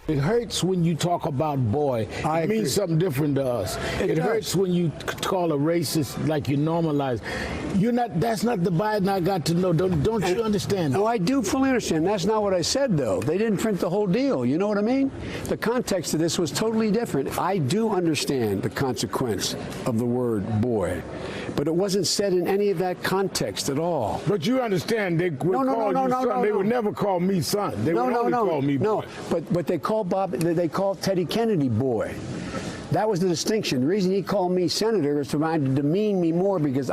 It hurts when you talk about boy. It means something different to us. It hurts when you call a racist like you normalize. You're not. That's not the Biden I got to know. Don't you understand? No, I do fully understand. That's not what I said, though. They didn't print the whole deal. You know what I mean? The context of this was totally different. I do understand the consequence of the word boy, but it wasn't said in any of that context at all. But you understand they would call you son. They would never call me son. They would only call me boy. No, but they called Teddy Kennedy boy. That was the distinction. The reason he called me senator is to demean me more because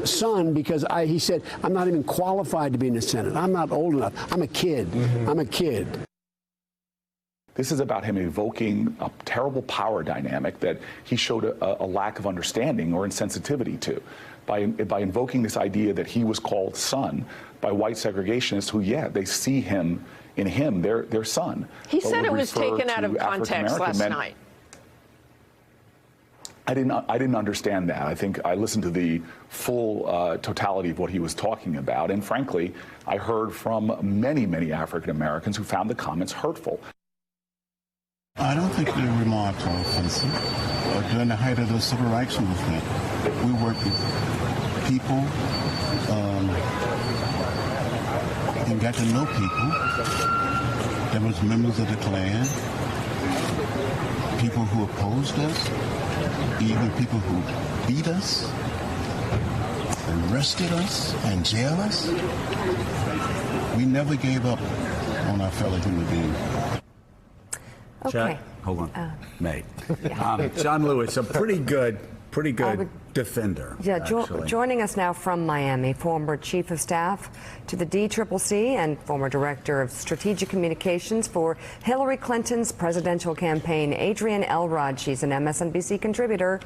son, because he said, I'm not even qualified to be in the Senate. I'm not old enough. I'm a kid. I'm a kid. This is about him evoking a terrible power dynamic that he showed a lack of understanding or insensitivity to by invoking this idea that he was called son by white segregationists who, they see him in him, their son. He said it was taken out of context last night. I didn't understand that. I think I listened to the full totality of what he was talking about, and frankly, I heard from many, many African Americans who found the comments hurtful. I don't think the remarks are offensive. During the height of the civil rights movement, we worked with people and got to know people. There was members of the Klan, people who opposed us, even people who beat us, arrested us, and jailed us. We never gave up on our fellow human beings. Okay. Hold on, mate. Yeah. John Lewis, a pretty good defender. Yeah, joining us now from Miami, former chief of staff to the DCCC and former director of strategic communications for Hillary Clinton's presidential campaign, Adrienne Elrod. She's an MSNBC contributor.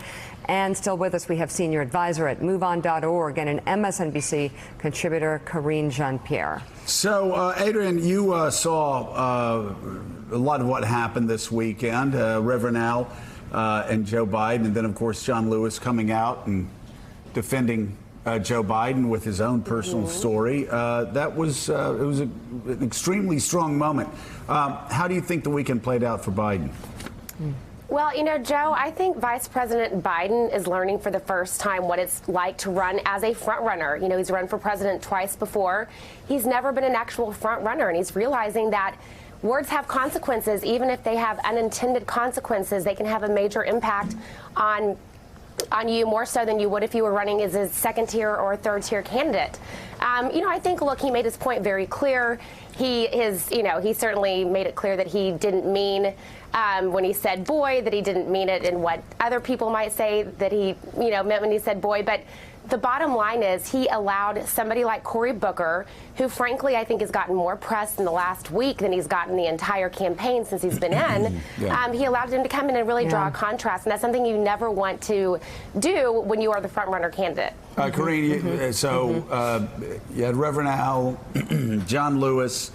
And still with us, we have senior advisor at MoveOn.org and an MSNBC contributor, Karine Jean-Pierre. So, Adrienne, you saw a lot of what happened this weekend. Reverend Al and Joe Biden, and then, of course, John Lewis coming out and defending Joe Biden with his own personal story. That was it was an extremely strong moment. How do you think the weekend played out for Biden? Well, you know, Joe, I think Vice President Biden is learning for the first time what it's like to run as a front runner. You know, he's run for president twice before. He's never been an actual front runner, and he's realizing that words have consequences. Even if they have unintended consequences, they can have a major impact on you, more so than you would if you were running as a second-tier or third-tier candidate. You know, I think, look, he made his point very clear. He certainly made it clear that he didn't mean when he said boy, that he didn't mean it in what other people might say that he, meant when he said boy. But the bottom line is he allowed somebody like Cory Booker, who frankly I think has gotten more press in the last week than he's gotten the entire campaign since he's been in. He allowed him to come in and really draw a contrast, and that's something you never want to do when you are the front runner candidate. Karine, so you had Reverend Al, John Lewis,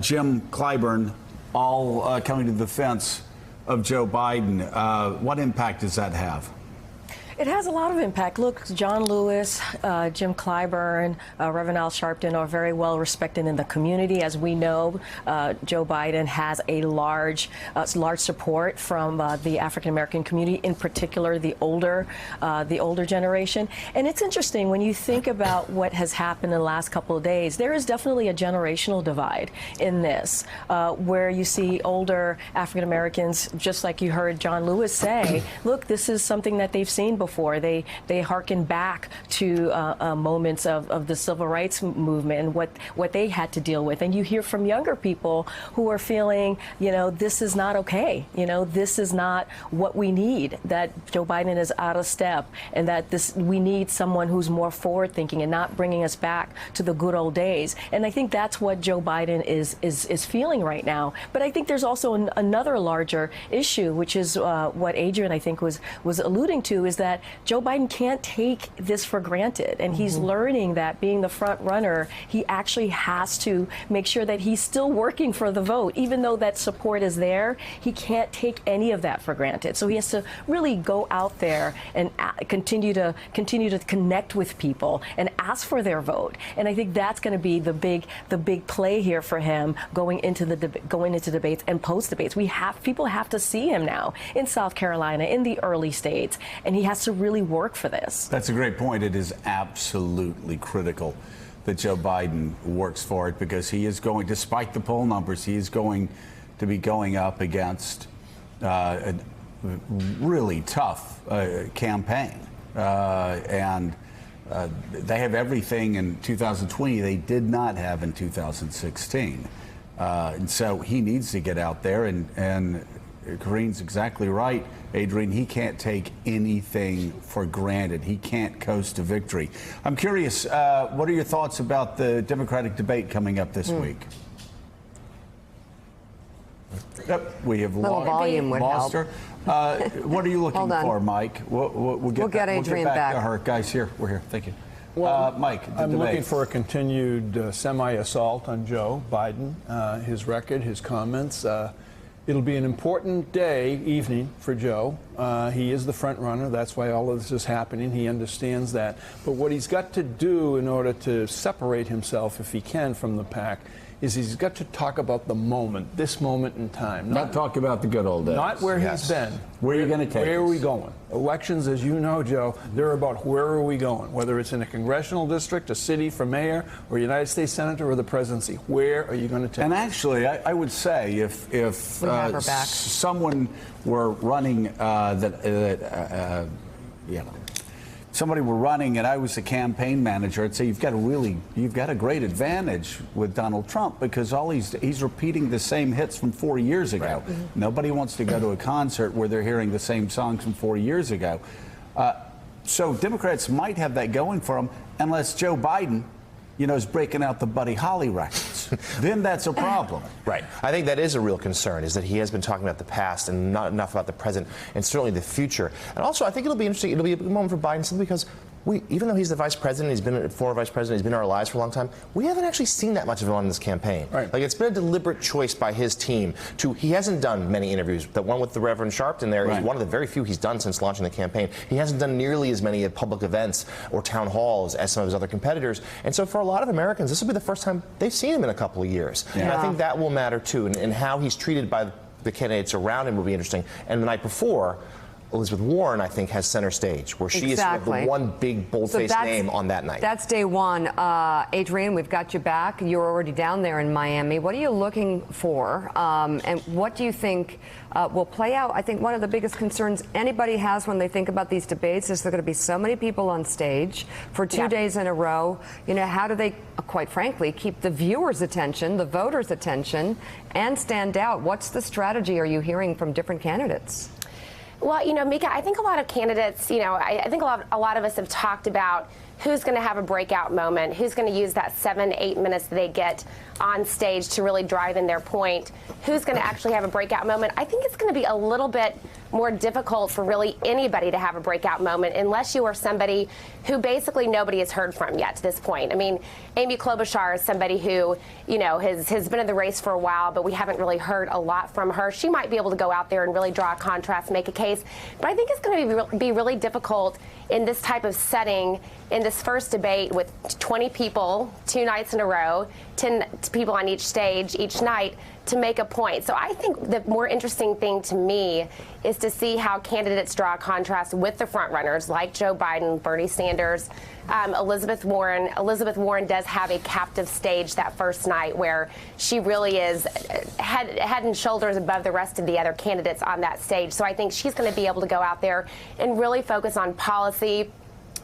Jim Clyburn, all coming to the defense of Joe Biden. What impact does that have? It has a lot of impact. Look, John Lewis, Jim Clyburn, Reverend Al Sharpton are very well respected in the community. As we know, Joe Biden has a large support from the African American community, in particular the older generation. And it's interesting when you think about what has happened in the last couple of days. There is definitely a generational divide in this, where you see older African Americans, just like you heard John Lewis say, look, this is something that they've seen before. They hearken back to moments of the civil rights movement and what they had to deal with. And you hear from younger people who are feeling, this is not okay. This is not what we need, that Joe Biden is out of step, and that we need someone who's more forward thinking and not bringing us back to the good old days. And I think that's what Joe Biden is feeling right now. But I think there's also another larger issue, which is what Adrienne, I think, was alluding to, is that that Joe Biden can't take this for granted. And he's learning that being the front runner, he actually has to make sure that he's still working for the vote. Even though that support is there, he can't take any of that for granted. So he has to really go out there and continue to connect with people and ask for their vote. And I think that's going to be the big play here for him going into debates and post debates. People have to see him now in South Carolina, in the early states, and he has to really work for this. That's a great point. It is absolutely critical that Joe Biden works for it, because he is going, despite the poll numbers, he is going to be going up against a really tough campaign. And they have everything in 2020 they did not have in 2016. And so he needs to get out there, and Kareen's exactly right, Adrian. He can't take anything for granted. He can't coast to victory. I'm curious, what are your thoughts about the Democratic debate coming up this week? Yep, we have lost her. What are you looking for, Mike? We'll get Adrian back to her. Guys, we're here. Thank you. Well, Mike, I'm looking for a continued semi-assault on Joe Biden, his record, his comments. It'll be an important evening for Joe. He is the front runner. That's why all of this is happening. He understands that. But what he's got to do in order to separate himself, if he can, from the pack, is he's got to talk about the moment, this moment in time. Not talk about the good old days. Not where he's been. Where are you going to take Where us? are we going? Elections, as you know, Joe, they're about where are we going, whether it's in a congressional district, a city for mayor, or United States senator, or the presidency. Where are you going to take And us? actually, I would say if someone were running somebody were running and I was a campaign manager, I'd say you've got a great advantage with Donald Trump, because he's repeating the same hits from 4 years ago. Right. Nobody wants to go to a concert where they're hearing the same songs from 4 years ago. So Democrats might have that going for them, unless Joe Biden, is breaking out the Buddy Holly records. Then that's a problem. Right. I think that is a real concern, is that he has been talking about the past and not enough about the present and certainly the future. And also, I think it'll be interesting. It'll be a big moment for Biden simply because even though he's the vice president, he's been a former vice president, he's been in our lives for a long time, we haven't actually seen that much of him on this campaign. Right. Like, it's been a deliberate choice by his team he hasn't done many interviews. The one with the Reverend Sharpton there is one of the very few he's done since launching the campaign. He hasn't done nearly as many public events or town halls as some of his other competitors. And so for a lot of Americans, this will be the first time they've seen him in a couple of years. Yeah. And I think that will matter too. And how he's treated by the candidates around him will be interesting. And the night before, Elizabeth Warren, I think, has center stage, where she is sort of the one big bold-faced name on that night. That's day one. Adrian, we've got you back. You're already down there in Miami. What are you looking for? And what do you think will play out? I think one of the biggest concerns anybody has when they think about these debates is there are going to be so many people on stage for 2 days in a row. How do they, quite frankly, keep the viewers' attention, the voters' attention, and stand out? What's the strategy are you hearing from different candidates? Well, Mika, I think a lot of candidates, I think a lot of us have talked about who's going to have a breakout moment, who's going to use that 7-8 minutes that they get on stage to really drive in their point, who's going to actually have a breakout moment. I think it's going to be a little bit more difficult for really anybody to have a breakout moment unless you are somebody who basically nobody has heard from yet to this point. I mean, Amy Klobuchar is somebody who, has been in the race for a while, but we haven't really heard a lot from her. She might be able to go out there and really draw a contrast, make a case. But I think it's going to be really difficult in this type of setting, in this first debate with 20 people, 2 nights in a row, 10 people on each stage each night, to make a point. So I think the more interesting thing to me is to see how candidates draw a contrast with the frontrunners like Joe Biden, Bernie Sanders, Elizabeth Warren. Elizabeth Warren does have a captive stage that first night where she really is head and shoulders above the rest of the other candidates on that stage. So I think she's going to be able to go out there and really focus on policy,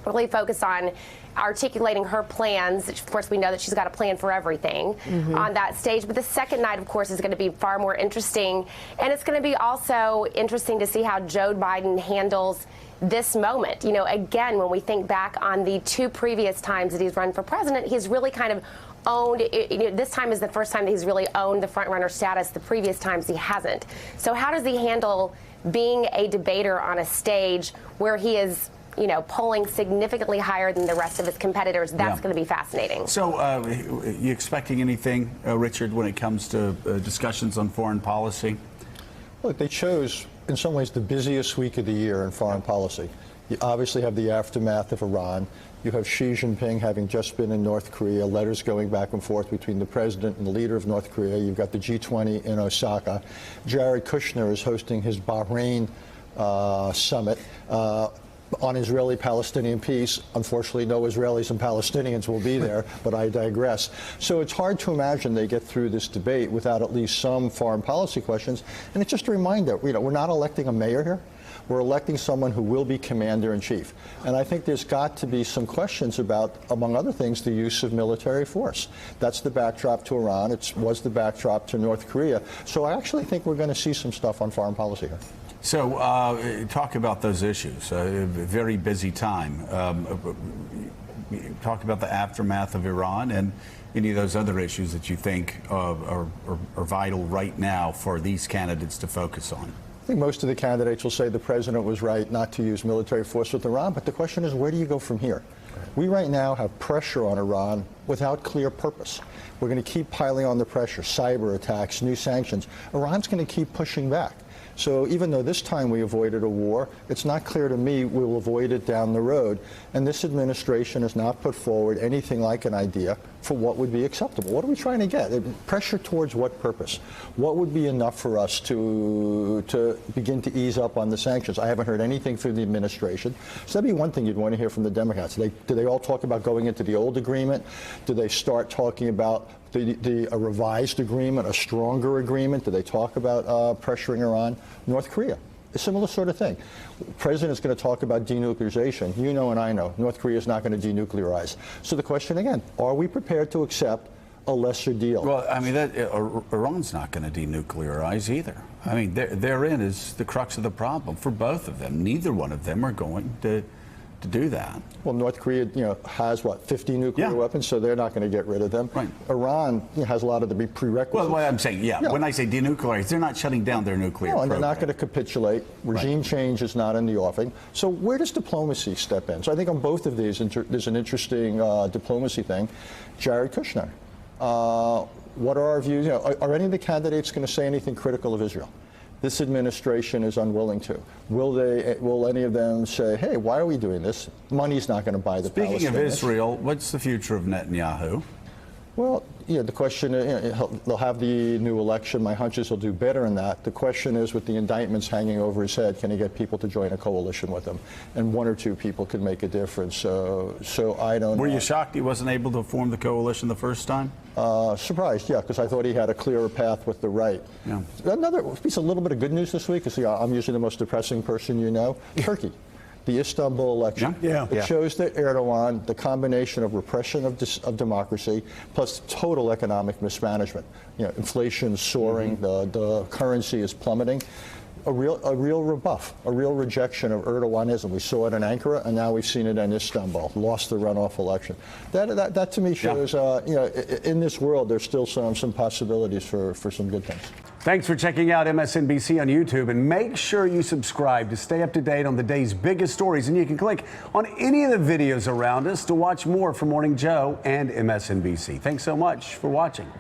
really focus on articulating her plans. Of course, we know that she's got a plan for everything on that stage. But the second night, of course, is going to be far more interesting. And it's going to be also interesting to see how Joe Biden handles this moment. Again, when we think back on the 2 previous times that he's run for president, he's really kind of owned, this time is the first time that he's really owned the front runner status. The previous times he hasn't. So how does he handle being a debater on a stage where he is polling significantly higher than the rest of his competitors. That's going to be fascinating. So, you expecting anything, Richard, when it comes to discussions on foreign policy? Look, they chose, in some ways, the busiest week of the year in foreign policy. You obviously have the aftermath of Iran. You have Xi Jinping having just been in North Korea, letters going back and forth between the president and the leader of North Korea. You've got the G20 in Osaka. Jared Kushner is hosting his Bahrain summit on Israeli-Palestinian peace. Unfortunately, no Israelis and Palestinians will be there, but I digress. So it's hard to imagine they get through this debate without at least some foreign policy questions. And it's just a reminder, we're not electing a mayor here. We're electing someone who will be commander-in-chief. And I think there's got to be some questions about, among other things, the use of military force. That's the backdrop to Iran. It was the backdrop to North Korea. So I actually think we're going to see some stuff on foreign policy here. So talk about those issues. A very busy time. Talk about the aftermath of Iran and any of those other issues that you think are vital right now for these candidates to focus on. I think most of the candidates will say the president was right not to use military force with Iran, but the question is, where do you go from here? We right now have pressure on Iran without clear purpose. We're going to keep piling on the pressure, cyber attacks, new sanctions. Iran's going to keep pushing back. So even though this time we avoided a war, it's not clear to me we'll avoid it down the road. And this administration has not put forward anything like an idea for what would be acceptable. What are we trying to get? Pressure towards what purpose? What would be enough for us to begin to ease up on the sanctions? I haven't heard anything from the administration. So that'd be one thing you'd want to hear from the Democrats. Do they all talk about going into the old agreement? Do they start talking about a revised agreement, a stronger agreement? Do they talk about pressuring Iran? North Korea, a similar sort of thing. The president's going to talk about denuclearization. You know and I know North Korea is not going to denuclearize. So the question again, are we prepared to accept a lesser deal? Well, I mean, Iran's not going to denuclearize either. I mean, therein is the crux of the problem for both of them. Neither one of them are going to do that. Well, North Korea, has what, 50 nuclear weapons, so they're not going to get rid of them. Right. Iran has a lot of the prerequisites. Well, what I'm saying, when I say denuclearize, they're not shutting down their nuclear program. And they're not going to capitulate. Regime change is not in the offing. So where does diplomacy step in? So I think on both of these, there's an interesting diplomacy thing. Jared Kushner. What are our views? Are any of the candidates going to say anything critical of Israel? This administration is unwilling to. Will any of them say, hey, why are we doing this? Money's not going to buy the Palestinians. Speaking of Israel, what's the future of Netanyahu? Well, the question, they'll have the new election. My hunch is he'll do better in that. The question is, with the indictments hanging over his head, can he get people to join a coalition with him? And one or two people could make a difference. So I don't know. Were you shocked he wasn't able to form the coalition the first time? Surprised, yeah, because I thought he had a clearer path with the right. Yeah. Another piece, a little bit of good news this week, because I'm usually the most depressing person you know. Turkey. The Istanbul election. It shows that Erdogan, the combination of repression of democracy plus total economic mismanagement. Inflation soaring, the currency is plummeting. A real rebuff, a real rejection of Erdoganism. We saw it in Ankara, and now we've seen it in Istanbul. Lost the runoff election. That to me shows, in this world, there's still some possibilities for some good things. Thanks for checking out MSNBC on YouTube, and make sure you subscribe to stay up to date on the day's biggest stories. And you can click on any of the videos around us to watch more from Morning Joe and MSNBC. Thanks so much for watching.